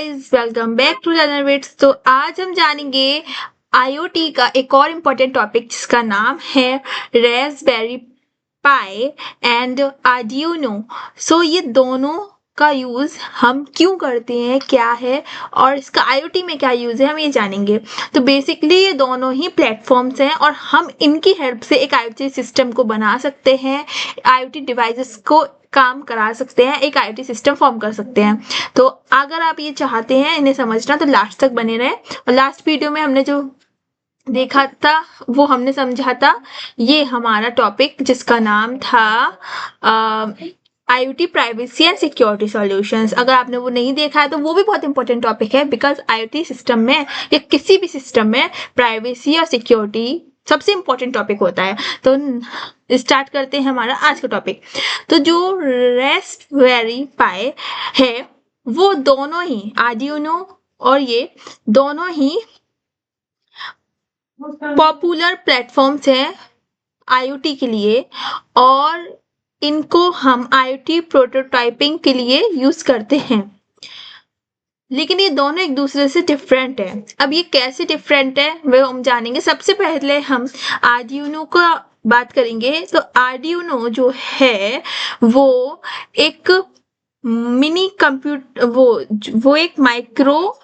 Guys, welcome back to Learner Bits. तो आज हम जानेंगे आईओटी का एक और इम्पोर्टेंट टॉपिक जिसका नाम है रास्पबेरी पाई एंड आर्डिनो। सो ये दोनों का यूज हम क्यों करते हैं, क्या है और इसका आईओटी में क्या यूज है, हम ये जानेंगे। तो बेसिकली ये दोनों ही प्लेटफॉर्म्स हैं और हम इनकी हेल्प से एक आईओटी सिस्टम को बना सकते हैं, आईओटी डिवाइसेस को काम करा सकते हैं, एक आईओटी सिस्टम फॉर्म कर सकते हैं। तो अगर आप ये चाहते हैं इन्हें समझना तो लास्ट तक बने रहें। और लास्ट वीडियो में हमने जो देखा था वो हमने समझा था ये हमारा टॉपिक जिसका नाम था IoT privacy and security solutions. अगर आपने वो नहीं देखा है तो वो भी बहुत इंपॉर्टेंट टॉपिक है, बिकॉज आईओटी सिस्टम में या किसी भी सिस्टम में प्राइवेसी और सिक्योरिटी सबसे इंपॉर्टेंट टॉपिक होता है। तो स्टार्ट करते हैं हमारा आज का टॉपिक। तो जो रास्पबेरी पाई है वो दोनों ही आर्डिनो और ये दोनों ही पॉपुलर प्लेटफॉर्म्स हैं आईओटी के लिए और इनको हम आईओटी प्रोटोटाइपिंग के लिए यूज करते हैं। लेकिन ये दोनों एक दूसरे से डिफरेंट है। अब ये कैसे डिफरेंट है वो हम जानेंगे। सबसे पहले हम आर्डिनो का बात करेंगे। तो आर्डिनो जो है वो एक मिनी कंप्यूटर वो एक माइक्रो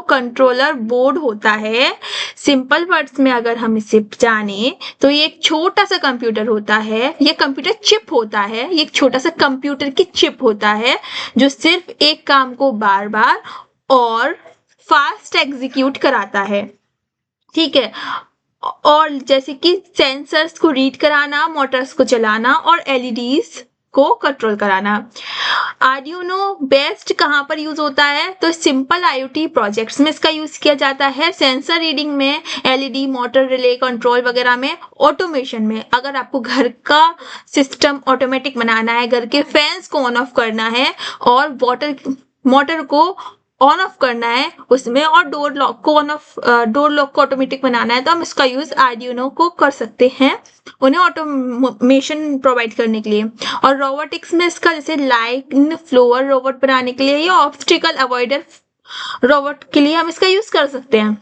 कंट्रोलर बोर्ड होता है। सिंपल वर्ड्स में अगर हम इसे जाने तो ये एक छोटा सा कंप्यूटर होता है, ये कंप्यूटर चिप होता है, ये एक छोटा सा कंप्यूटर की चिप होता है जो सिर्फ एक काम को बार बार और फास्ट एग्जीक्यूट कराता है। ठीक है, और जैसे कि सेंसर्स को रीड कराना, मोटर्स को चलाना और एलईडीज को कंट्रोल कराना। आर्डिनो बेस्ट कहाँ पर यूज होता है? तो सिंपल आईओटी प्रोजेक्ट्स में इसका यूज किया जाता है, सेंसर रीडिंग में, एलईडी, मोटर रिले कंट्रोल वगैरह में, ऑटोमेशन में। अगर आपको घर का सिस्टम ऑटोमेटिक बनाना है, घर के फैंस को ऑन ऑफ करना है और मोटर को ऑन ऑफ करना है उसमें, और डोर लॉक को ऑटोमेटिक बनाना है, तो हम इसका यूज आर्डिनो को कर सकते हैं उन्हें ऑटोमेशन प्रोवाइड करने के लिए। और रोबोटिक्स में इसका जैसे लाइन फ्लोअर रोबोट बनाने के लिए या ऑब्स्टिकल अवॉइडर रोबोट के लिए हम इसका यूज कर सकते हैं।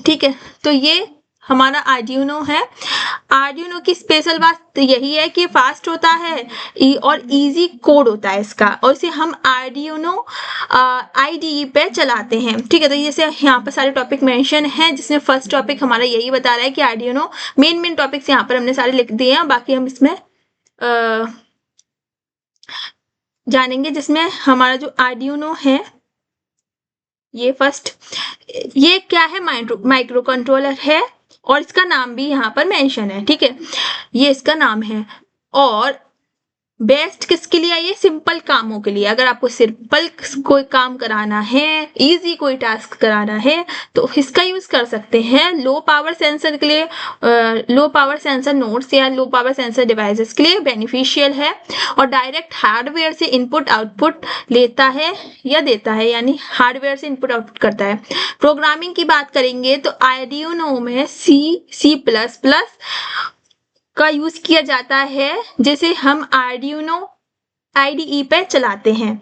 ठीक है, तो ये हमारा आर्डिनो है। आर्डिनो की स्पेशल बात यही है कि फास्ट होता है और इजी कोड होता है इसका, और इसे हम आर्डिनो आईडीई पे चलाते हैं। ठीक है, तो जैसे यहाँ पर सारे टॉपिक मेंशन हैं जिसमें फर्स्ट टॉपिक हमारा यही बता रहा है कि आर्डिनो मेन टॉपिक्स यहाँ पर हमने सारे लिख दिए हैं, बाकी हम इसमें जानेंगे। जिसमें हमारा जो आर्डिनो है ये फर्स्ट, ये क्या है? माइक्रो कंट्रोलर है और इसका नाम भी यहाँ पर मेंशन है। ठीक है, ये इसका नाम है। और बेस्ट किसके लिए? ये सिंपल कामों के लिए। अगर आपको सिंपल कोई काम कराना है, इजी कोई टास्क कराना है तो इसका यूज कर सकते हैं। लो पावर सेंसर के लिए, लो पावर सेंसर नोड्स या लो पावर सेंसर डिवाइसेस के लिए बेनिफिशियल है। और डायरेक्ट हार्डवेयर से इनपुट आउटपुट लेता है या देता है, यानी हार्डवेयर से इनपुट आउटपुट करता है। प्रोग्रामिंग की बात करेंगे तो आर्डिनो में C++ का यूज किया जाता है, जिसे हम आर्डिनो आईडीई पे चलाते हैं।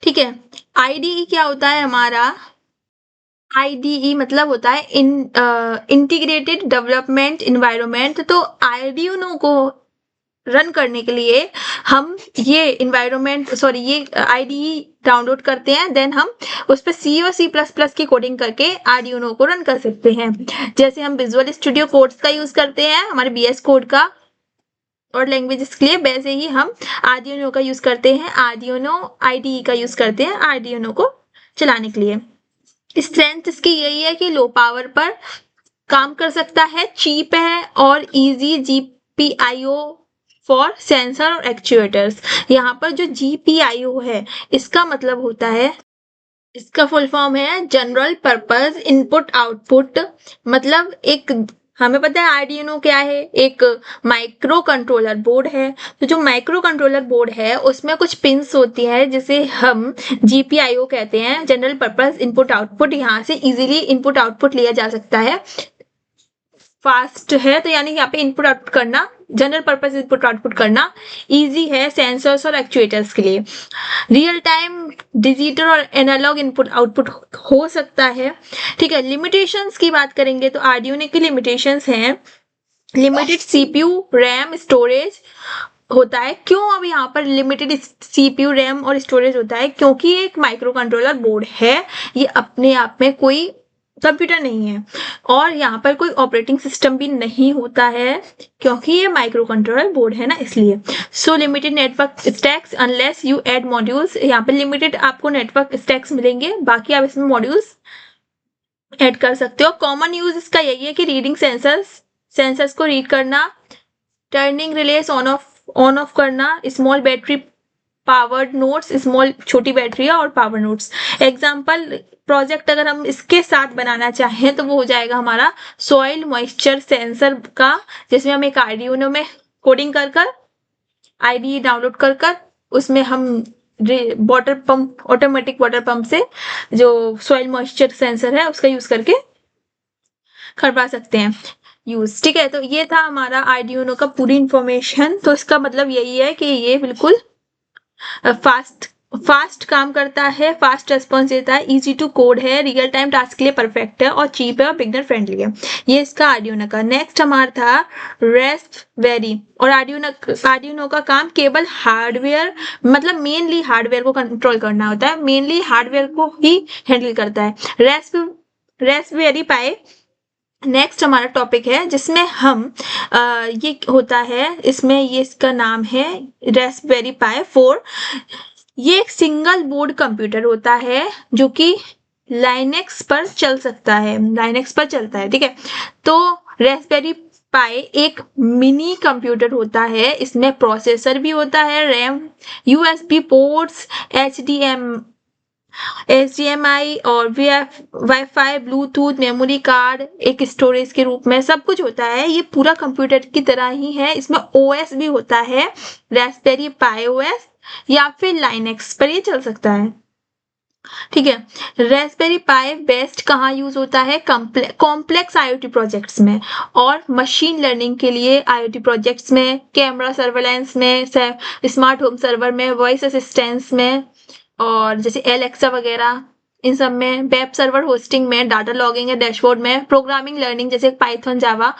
ठीक है, आईडीई क्या होता है? हमारा आईडीई मतलब होता है इंटीग्रेटेड डेवलपमेंट एनवायरनमेंट। तो आर्डिनो को रन करने के लिए हम ये ये आईडीई डाउनलोड करते हैं, देन हम उस पर C और C++ की कोडिंग करके आर्डिनो को रन कर सकते हैं। जैसे हम विजुअल स्टूडियो कोड्स का यूज करते हैं हमारे BS कोड का और लैंग्वेजेस के लिए, वैसे ही हम आर्डिनो का यूज करते हैं, आर्डिनो आईडीई का यूज करते हैं आर्डिनो को चलाने के लिए। स्ट्रेंथ इसकी यही है कि लो पावर पर काम कर सकता है, चीप है और इजी GPIO फॉर सेंसर और एक्चुएटर्स। यहाँ पर जो GPIO है इसका मतलब होता है, इसका फुल फॉर्म है जनरल पर्पस इनपुट आउटपुट। मतलब एक हमें पता है आर्डिनो क्या है, एक माइक्रो कंट्रोलर बोर्ड है। तो जो माइक्रो कंट्रोलर बोर्ड है उसमें कुछ पिंस होती है जिसे हम GPIO कहते हैं, जनरल पर्पस इनपुट आउटपुट। यहाँ से इजीली इनपुट आउटपुट लिया जा सकता है फास्ट है, तो यानी यहाँ पे इनपुट आउटपुट करना, जनरल पर्पस इनपुट आउटपुट करना इजी है सेंसर्स और एक्चुएटर्स के लिए। रियल टाइम डिजिटल और एनालॉग इनपुट आउटपुट हो सकता है। ठीक है, लिमिटेशंस की बात करेंगे तो आर्डिनो की लिमिटेशंस हैं, लिमिटेड सीपीयू, रैम, स्टोरेज होता है। क्यों अब यहाँ पर लिमिटेड सीपीयू, रैम और स्टोरेज होता है? क्योंकि ये एक माइक्रो कंट्रोलर बोर्ड है, ये अपने आप में कोई कंप्यूटर नहीं है, और यहाँ पर कोई ऑपरेटिंग सिस्टम भी नहीं होता है, क्योंकि ये माइक्रो कंट्रोलर बोर्ड है ना, इसलिए। सो limited network stacks unless you add modules, यहाँ पे लिमिटेड आपको नेटवर्क स्टैक्स मिलेंगे, बाकी आप इसमें मॉड्यूल्स ऐड कर सकते हो। कॉमन यूज इसका यही है कि रीडिंग सेंसर्स को रीड करना, टर्निंग रिलेस ऑन ऑफ करना, small battery powered notes, small छोटी बैटरी है और पावर नोट्स। एग्जाम्पल प्रोजेक्ट अगर हम इसके साथ बनाना चाहें तो वो हो जाएगा हमारा सॉइल मॉइस्चर सेंसर का, जिसमें हम एक आर्डिनो में कोडिंग कर आईडी डाउनलोड कर उसमें हम water pump, automatic water pump से जो सॉइल मॉइस्चर सेंसर है उसका यूज करके करवा सकते हैं यूज। ठीक है, तो ये था हमारा आर्डिनो का पूरी इंफॉर्मेशन। तो इसका मतलब यही है कि ये बिल्कुल फास्ट काम करता है, फास्ट रेस्पॉन्स देता है, इजी टू कोड है, रियल टाइम टास्क के लिए परफेक्ट है और चीप है और बिगनर फ्रेंडली है। ये इसका आर्डिनो का। नेक्स्ट हमारा था रास्पबेरी, और आर्डिनो का काम केवल हार्डवेयर, मतलब मेनली हार्डवेयर को कंट्रोल करना होता है, मेनली हार्डवेयर को ही हैंडल करता है। रास्पबेरी पाई नेक्स्ट हमारा टॉपिक है, जिसमें हम ये होता है, इसमें ये इसका नाम है रास्पबेरी पाई 4। ये एक सिंगल बोर्ड कंप्यूटर होता है जो कि लाइनेक्स पर चल सकता है, लाइनेक्स पर चलता है। ठीक है, तो रास्पबेरी पाई एक मिनी कंप्यूटर होता है, इसमें प्रोसेसर भी होता है, रैम, यूएसबी पोर्ट्स, HDMI और वाईफाई, ब्लूटूथ, मेमोरी कार्ड, एक स्टोरेज के रूप में सब कुछ होता है। ये पूरा कंप्यूटर की तरह ही है। इसमें ओएस भी होता है, रास्पबेरी पाई ओएस, या फिर लाइनेक्स पर ये चल सकता है। ठीक है, रास्पबेरी पाई बेस्ट कहाँ यूज होता है? कॉम्प्लेक्स IoT प्रोजेक्ट्स में और मशीन लर्निंग के लिए IoT प्रोजेक्ट्स में, कैमरा सर्वेलेंस में, स्मार्ट होम सर्वर में, वॉइस असिस्टेंस में, और जैसे एलेक्सा वगैरह इन सब में, वेब सर्वर होस्टिंग में, डाटा लॉगिंग या डैशबोर्ड में, प्रोग्रामिंग लर्निंग जैसे पाइथन, जावा।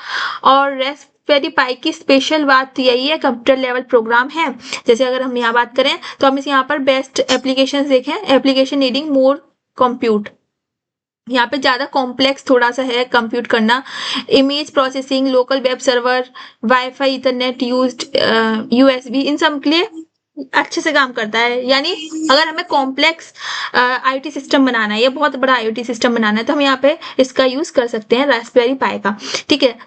और रास्पबेरी पाई की स्पेशल बात यही है, कंप्यूटर लेवल प्रोग्राम है। जैसे अगर हम यहाँ बात करें तो हम इस यहाँ पर बेस्ट एप्लीकेशन देखें, एप्लीकेशन नीडिंग मोर कंप्यूट, यहाँ पे ज्यादा कॉम्प्लेक्स थोड़ा सा है कंप्यूट करना, image processing, local web server, wifi, Ethernet used, USB, इन सब के लिए अच्छे से काम करता है। यानी अगर हमें कॉम्प्लेक्स IoT सिस्टम बनाना है, ये बहुत बड़ा IoT सिस्टम बनाना है, तो हम यहाँ पे इसका यूज कर सकते हैं, रास्पबेरी पाई का। ठीक है,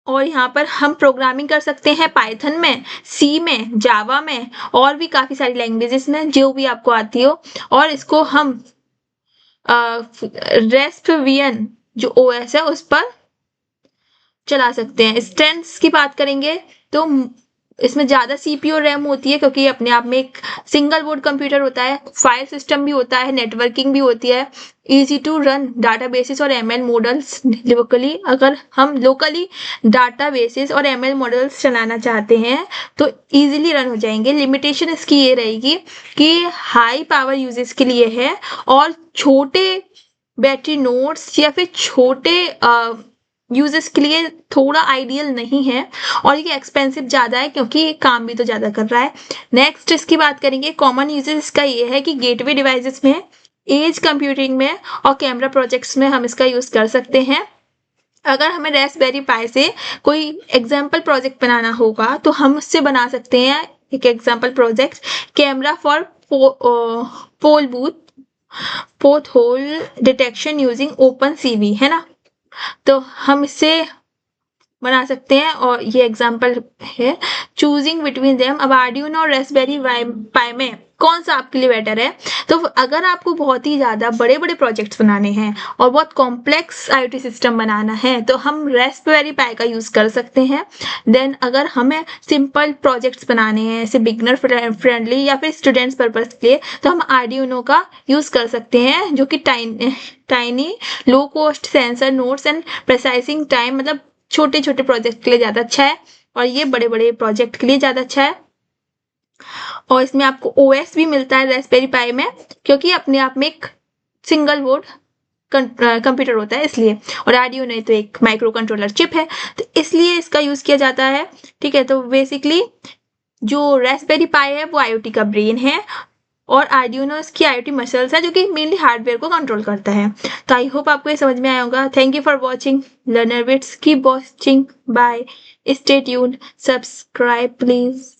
और यहाँ पर हम प्रोग्रामिंग कर सकते हैं पाइथन में, सी में, जावा में, और भी काफी सारी लैंग्वेजेस में जो भी आपको आती हो, और इसको हम रास्पबियन जो OS है उस पर चला सकते हैं। स्ट्रेंथ्स की बात करेंगे तो इसमें ज्यादा CPU और रैम होती है, क्योंकि अपने आप में एक सिंगल बोर्ड कंप्यूटर होता है, फाइल सिस्टम भी होता है, नेटवर्किंग भी होती है, इजी टू रन डाटाबेसेस और ML मॉडल्स लोकली। अगर हम लोकली डाटाबेसेस और ML मॉडल्स चलाना चाहते हैं तो इजीली रन हो जाएंगे। लिमिटेशन इसकी ये रहेगी कि हाई पावर यूजेस के लिए है, और छोटे बैटरी नोड्स या फिर छोटे यूजर्स के लिए थोड़ा आइडियल नहीं है, और ये एक्सपेंसिव ज़्यादा है क्योंकि ये काम भी तो ज़्यादा कर रहा है। नेक्स्ट इसकी बात करेंगे, कॉमन यूजेस इसका ये है कि गेटवे डिवाइसेस में, एज कंप्यूटिंग में और कैमरा प्रोजेक्ट्स में हम इसका यूज़ कर सकते हैं। अगर हमें रास्पबेरी पाई से कोई एग्जाम्पल प्रोजेक्ट बनाना होगा तो हम उससे बना सकते हैं एक example project, camera for pole hole detection using OpenCV, है ना। तो हम इससे बना सकते हैं और ये एग्जांपल है चूजिंग बिटवीन देम। अब आर्डिनो और रास्पबेरी पाई में कौन सा आपके लिए बेटर है? तो अगर आपको बहुत ही ज़्यादा बड़े बड़े प्रोजेक्ट्स बनाने हैं और बहुत कॉम्प्लेक्स IoT सिस्टम बनाना है तो हम रास्पबेरी पाई का यूज़ कर सकते हैं। देन अगर हमें सिंपल प्रोजेक्ट्स बनाने हैं जैसे बिगनर फ्रेंडली या फिर स्टूडेंट्स पर्पस के लिए तो हम आर्डिनो का यूज़ कर सकते हैं, जो कि tiny low cost sensor nodes and processing time, मतलब छोटे छोटे प्रोजेक्ट के लिए ज़्यादा अच्छा है और ये बड़े बड़े प्रोजेक्ट के लिए ज़्यादा अच्छा है। और इसमें आपको OS भी मिलता है रास्पबेरी पाई में, क्योंकि अपने आप में एक सिंगल बोर्ड कंप्यूटर होता है इसलिए, और आर्डिनो तो एक माइक्रो कंट्रोलर चिप है तो इसलिए इसका यूज़ किया जाता है। ठीक है, तो बेसिकली जो रास्पबेरी पाई है वो IoT का ब्रेन है और आर्डिनो इसकी IoT मसल्स है जो कि मेनली हार्डवेयर को कंट्रोल करता है। तो आई होप आपको ये समझ में आया होगा। Thank you for watching Learner Bits, keep watching, bye, stay tuned, subscribe please.